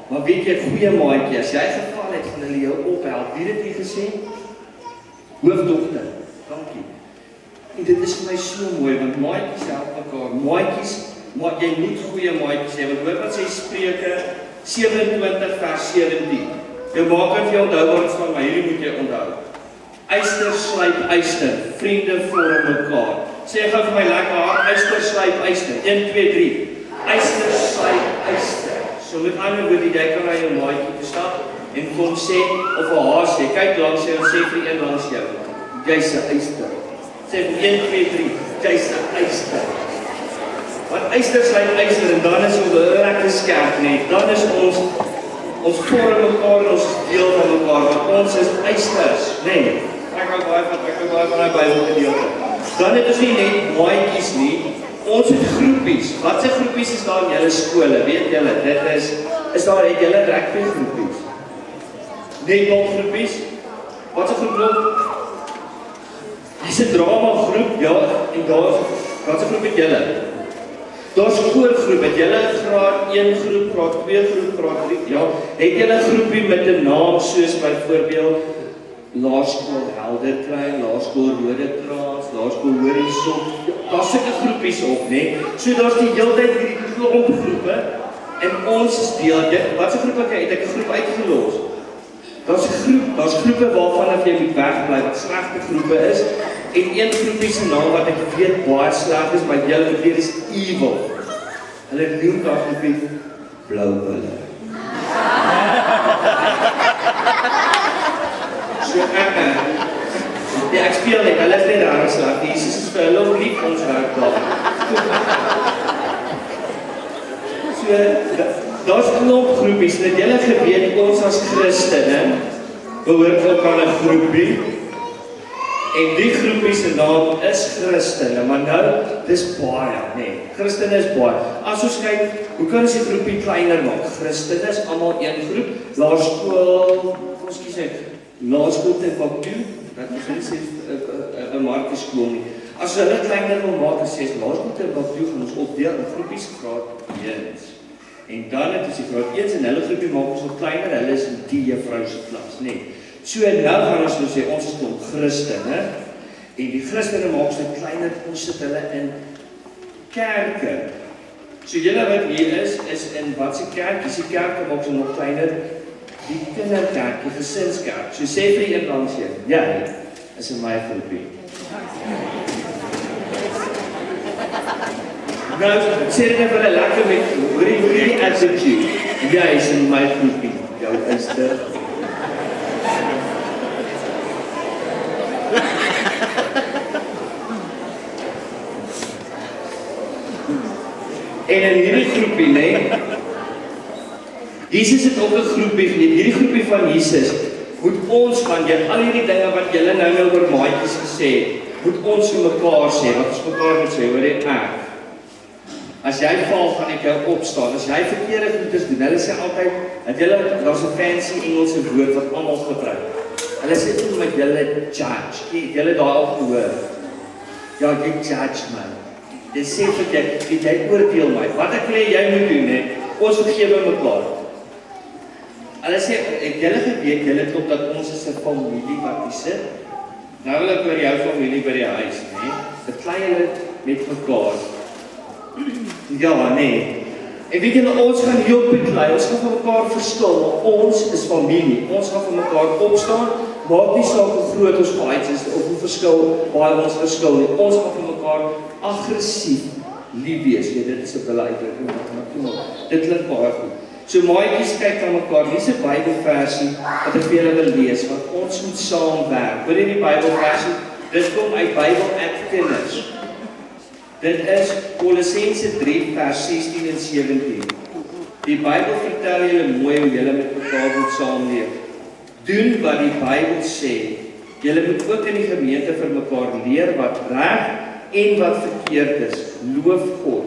Maar weet jy, goeie maatjie, as jy geval het, gaan hulle jou ophelp. Wie het jy gesê? Hoofdogter, dankie. En dit is vir my so mooi, want maatjies help mekaar. Maatjies, maar jy moet goeie maatjies hê, want hoor wat sê Spreuke 27 vers 17. Jou maak het jy onthou wat van my, hierdie moet jy onthou. Yster slyp yster, vriende vorm mekaar. Sê gou vir my lekker hard, yster slyp yster. 1, 2, 3. Yster slyp yster. So met ander woorde, jy kan na jou maatjie toe stap en vir hom sê, of vir haar sê, kyk langs jou en sê vir een langs jou, jy's 'n yster. Sê vir 1, 2, 3, jy's 'n yster. Want yster slyp yster en dan is ons lekker skerp net. Dan is ons vorm mekaar en ons is deel van mekaar, want ons is ysters, nee. Ek hou baie van die Bybelgedeelte. Dan het ons nie net maatjies nie, ons het groepies. Wat se groepies is daar in julle skole? Weet julle, dit is daar het julle rugby groepies. Netbal groepies. Wat se groep nog? Dis 'n drama groep, ja, en wat se groep het julle? Daar's koorgroep, het julle graad 1 groep, graad 2 groep, graad 3, ja, het julle 'n groepie met 'n naam soos byvoorbeeld Laerskool Helderklein, Laerskool Rodekraans, Laerskool Horison, daar's sulke groepies op, né? So daar's die hele tyd hierdie klomp groepe en ons is deel. Wat se groep het ek 'n groep uitgelos? Daar's groepe waarvan jy moet wegbly, wat slegte groepe is, en een groepie se naam wat ek weet baie sleg is, maar julle weet is evil. Hulle noem daardie groepie blou bulle. So ek speel net, hulle is net daar sleg. Jesus is vir hulle lief ons werk daar. So daar's klomp groepies, en het julle geweet, ons as Christene behoort ook aan 'n groepie, en die groepie se naam is Christene, maar nou, dis baie, nee, Christene is baie. As ons kyk, hoe kan ons die groepie kleiner maak? Christene is almal een groep, laerskool, ons kies uit, laerskool Timbuktu, dat ons nie sê 'n Markuskool nie. As hulle kleiner wil maak, dan sê ons laerskool Timbuktu gaan ons opdeel in groepies graad 1. En dan het ons die graad 1 en hulle groepie maak ons wat kleiner, hulle is in die juffrou se klas, nee. So nou gaan ons nou sê, ons is klomp Christene, en die Christene maak ons wat kleiner, ons sit hulle in kerke. So julle wat hier is in wat se kerkies, die kerke maak ons nog kleiner, die kinderkerk, die gesinskerk. So sê vir een langs jou, jy is in my groepie. Nou, sê dit vir hulle lekker met, hoor die attitude, jy is in my groepie, jou yster. En in hierdie groepie, nee, Jesus het ook 'n groepie, hierdie groepie van Jesus, moet ons van al hierdie dinge wat julle nou oor maatjies gesê het, moet ons vir mekaar sê, wat ons mekaar moet sê, hoor dit ek. As jy val, gaan ek jou opstaan. As jy verkeerde goedes doen, hulle sê altyd, daar's 'n fancy Engelse woord wat almal gebruik. Hulle sê toe met julle judge, julle daar al gehoor. Ja, jy judge my. Jy sê vir jy oordeel my. Wat ek wil jy moet doen, hè? Ons vergewe mekaar. Hulle sê, het julle geweet, julle klop dat ons is 'n familie wat hier sit? Nou wil ek oor jou familie by die huis, hè? Beklei hulle met mekaar. Ja, nee. En weet julle, ons gaan heel beklei, ons gaan vir mekaar verskil, maar ons is familie. Ons gaan vir mekaar opstaan, maak nie saak hoe groot ons fight is, of hoe baie ons verskil nie. Ons gaan vir mekaar aggressief lief wees. Ja, dit is 'n hulle uitdrukking, maar dit klink baie goed. So maatjies kyk na mekaar, dis 'n Bybelversie wat ek vir julle wil lees, want ons moet saamwerk. Hoor jy die Bybelversie? Dit kom uit Bybel App Kinders. Dit is Kolossense 3 vers 16 en 17. Die Bybel vertel julle mooi hoe julle met mekaar moet saamleef. Doen wat die Bybel sê. Julle moet ook in die gemeente vir mekaar leer wat reg en wat verkeerd is. Loof God.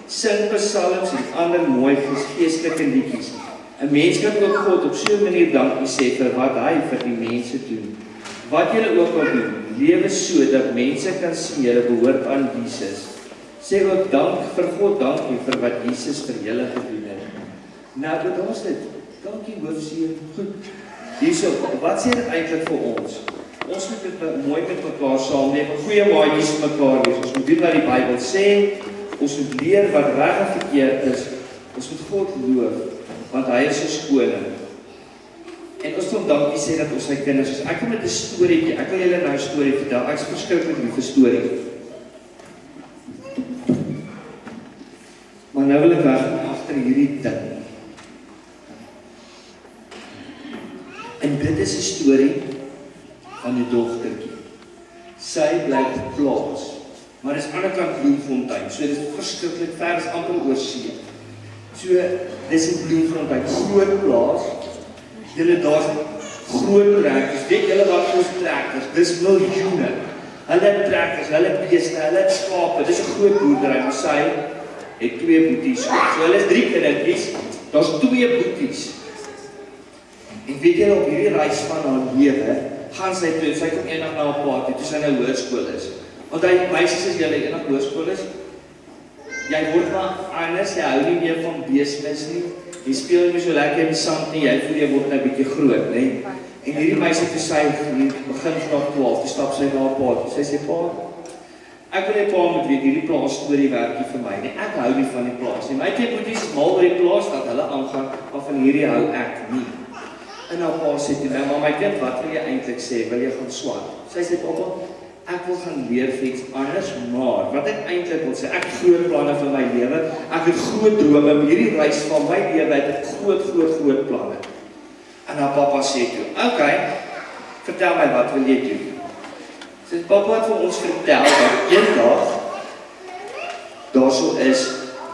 Sing psalms en ander mooi geestelike liedjies. 'n Mens kan ook God op so 'n manier dankie sê vir wat hy vir die mense doen. Wat julle ook al doen, lewe so dat mense kan sien julle behoort aan Jesus. Sê God dankie vir wat Jesus vir julle gedoen het. Nou dit ons dit. dankie hoofseer, goed. Hierso, wat sê dit eintlik vir ons? Ons moet dit mooi met mekaar saamleef, goeie maatjies met mekaar wees. Ons moet doen wat die Bybel sê, ons moet leer wat reg en verkeerd is. Ons moet God loof, want hy is ons koning. En ons moet dankie sê dat ons sy kinders is. Ek kom met 'n storieetjie, ek wil julle nou 'n storie vertel. Ek is verskriklik lief vir storie. Maar nou wil ek weg agter hierdie ding. En dit is 'n storie van 'n dogtertjie. Sy bly op 'n plaas, maar dis aan die ander kant Bloemfontein, so dit is verskriklik ver, is amper oor see. So, dis in Bloemfontein, groot plaas, julle daar's groot trekkers, weet julle wat ons trekkers, dis miljoene. Hulle trekkers, hulle beeste, hulle skape, dis 'n groot boerdery, maar sy het 2 boeties. So hulle is 3 kindertjies, daar's 2 boeties. En weet julle, op hierdie reis van haar lewe, gaan sy toe, sy kom eendag na 'n party, toe sy nou hoërskool is. Want hy, meisies is julle eendag hoërskool is, jy word maar anders, jy hou nie meer van beesmis nie, jy speel nie meer so lekker in die sand nie, jy voel jy word nou 'n bietjie groot, nee. En hierdie meisie toe sy begin vanaf 12, toe stap sy na 'n party, sy sê, pa, ek wil net pa moet weet, hierdie plaas storie werk nie vir my nie, ek hou nie van die plaas nie, my 2 boeties is mal oor die plaas, dat hulle aangaan, maar van hierdie hou ek nie. En nou pa sê toe, nou maar my kind, wat wil jy eintlik sê, wil jy gaan swat? Sy sê, papa, ek wil gaan leer vir iets anders, maar wat ek eintlik wil sê, ek het groot planne vir my lewe, ek het groot drome, hierdie reis van my lewe, ek het groot planne. En nou papa sê toe, okay, vertel my, wat wil jy doen? Sy sê, papa het vir ons vertel, dat eendag, daarso is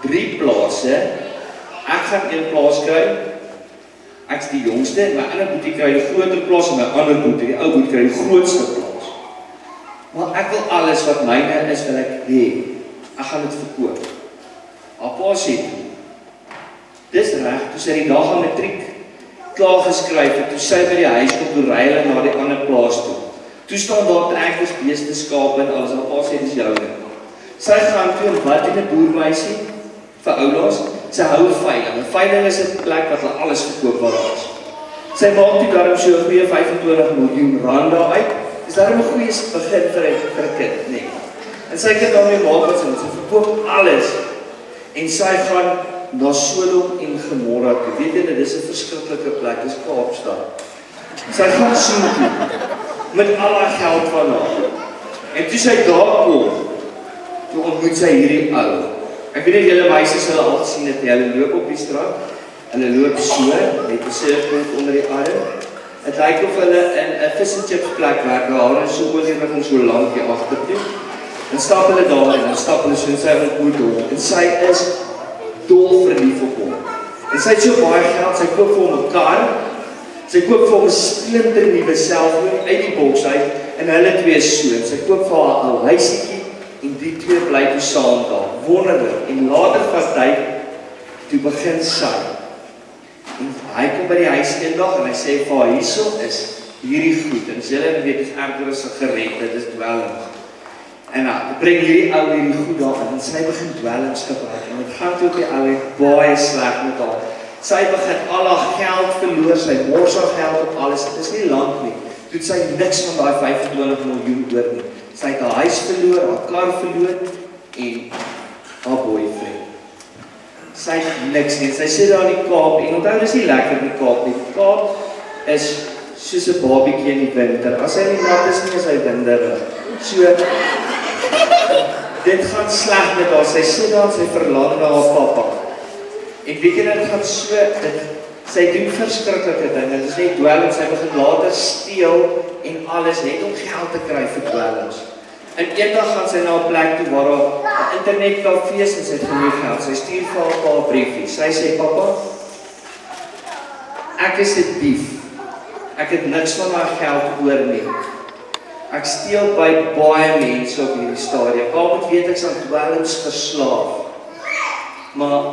3 plase, ek gaan 1 plaas kry, ek is die jongste, en my ander boetie kry die groter plaas, en my ander boetie, die ou boetie kry die grootste plaas. Maar ek wil alles wat myne is, wil ek hê. Ek gaan dit verkoop. Haar pa sê toe, dis reg, toe sy die dag aan matriek klaar geskryf het, toe sy by die huis kom, toe ry hulle na die ander plaas toe. Toe staan daar trekkers, beeste, skape en alles, haar pa sê, dis joune. Sy gaan toe en wat in 'n boermeisie, vir oulaas, sy hou 'n veiling. 'n Veiling is 'n plek wat hulle alles verkoop wat daar is. Sy maak toe daarom so 'n goeie 25 miljoen rand daar uit. Dis daarom 'n goeie begin vir 'n kind, nee. En sy kan daarmee maak wat sy moet. Sy verkoop alles. En sy gaan na Sodom en Gomorra toe. Weet julle, dis 'n verskriklike plek, dis Kaapstad. Sy gaan soen toe met al haar geld van haar. En toe sy daar kom, toe ontmoet sy hierdie ou. Ek weet nie julle meisies hulle al gesien het, hulle loop op die straat, hulle loop so, met 'n surfboot onder die arm. Het lyk of hulle in 'n fish and chips plek werk, haar is so oorlewig en so lank hier agter toe. Dan stap hulle daar en dan stap hulle so in sy boot door. En sy is dol verlief op hom. En sy het so baie geld, sy koop vir hom 'n kar, sy koop vir hom 'n splinter nuwe selfoon uit die boks uit, en hulle 2 so, sy koop vir haar 'n huisietjie, en die 2 bly toe saam daar, wonderlik, en later van tyd, toe begin sy, en hy kom by die huis eendag, en hy sê, vir haar, hierso is hierdie goed, en sy hulle weet, is erger as 'n gerette, dis dwelm, en nou, bring hierdie ou hierdie goed daar, en sy begin dwelms gebruik, en het gaan toe op die ou het baie sleg met haar, sy begin al haar geld verloor, sy mors haar geld op alles, het is nie lang nie, toe sy niks van daai 25 miljoen oor nie, sy het haar huis verloor, haar kar verloor, en haar boyfriend. Sy het niks nie, sy sit daar in die Kaap, en onthou, dis nie lekker in die Kaap nie, die Kaap is soos 'n babietjie in die winter, as hy nie nat is nie, is hy winderig. So, dit gaan sleg met haar, sy sit daar, sy verlang na haar papa. Ek weet jy, dit gaan so, sy doen verskriklike dinge, dit is net dwelms, sy begin later steel en alles, net om geld te kry vir dwelms. En eendag gaan sy na 'n plek toe waar haar 'n internetkafee is en sy het genoeg geld, sy stuur vir haar pa 'n briefie, sy sê, papa, ek is 'n dief, ek het niks van my geld oor nie. Ek steel by baie mense op hierdie stadium. Pa moet weet ek is aan dwelms verslaaf. Maar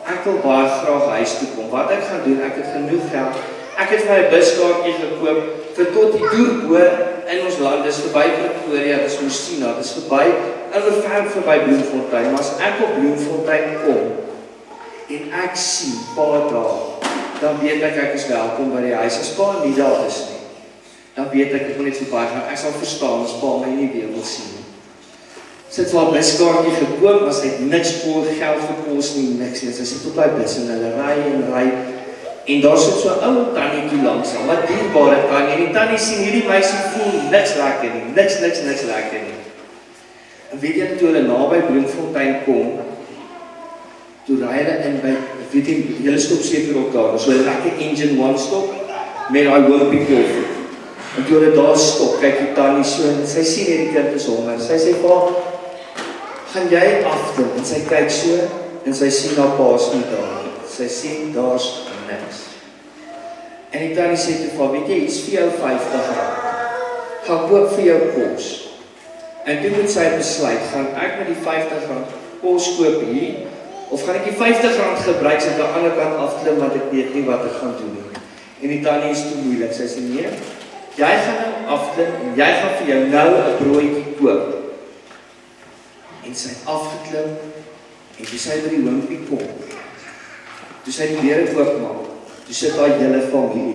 ek wil baie graag huis toe kom. Wat ek gaan doen, ek het genoeg geld. Ek het my buskaartjie gekoop vir tot die toerbo in ons land. Dis verby Pretoria, dis Messina, dis verby, ver verby Bloemfontein. Maar as ek op Bloemfontein kom en ek sien pa daar, dan weet ek is welkom by die huis. As pa nie daar is nie, dan weet ek moet net verbaai gaan. Ek sal verstaan as pa my nie weer wil sien nie. Sit vir 'n buskaartjie gekoop, maar sy het niks voor geld vir kos nie, niks nie. Sy sit op die bus en hulle ry, en daar sit so 'n ou tannietjie langs haar, wat dierbare tannie, en die tannie sien hierdie meisie voel niks lekker nie, niks lekker nie. En weet jy, toe hulle naby Bloemfontein kom, toe ry hulle in by, weet jy, julle stop seker op daar, so 'n lekker engine one stop, met daai hoopie koffie. En toe hulle daar stop, kyk die tannie so, en sy sien hierdie kind is honger, sy sê, pa, gaan jy afdink, en sy kyk so, en sy sien haar pa's nie daar, sy sien daar's niks. En die tannie sê toe vir, weet jy, iets vir jou R50, gaan koop vir jou kos. En toe moet sy besluit, gaan ek met die R50 kos koop hier, of gaan ek die R50 gebruik, so ek aan die ander kant afklim, want ek weet nie wat ek gaan doen nie. En die tannie is te moeilik, sy sê, nee, jy gaan nou afklim, en jy gaan vir jou nou 'n broodjie koop. En sy het afgeklim, en toe sy by die hompie kom, toe sy die deure oopmaak, toe sit haar hele familie.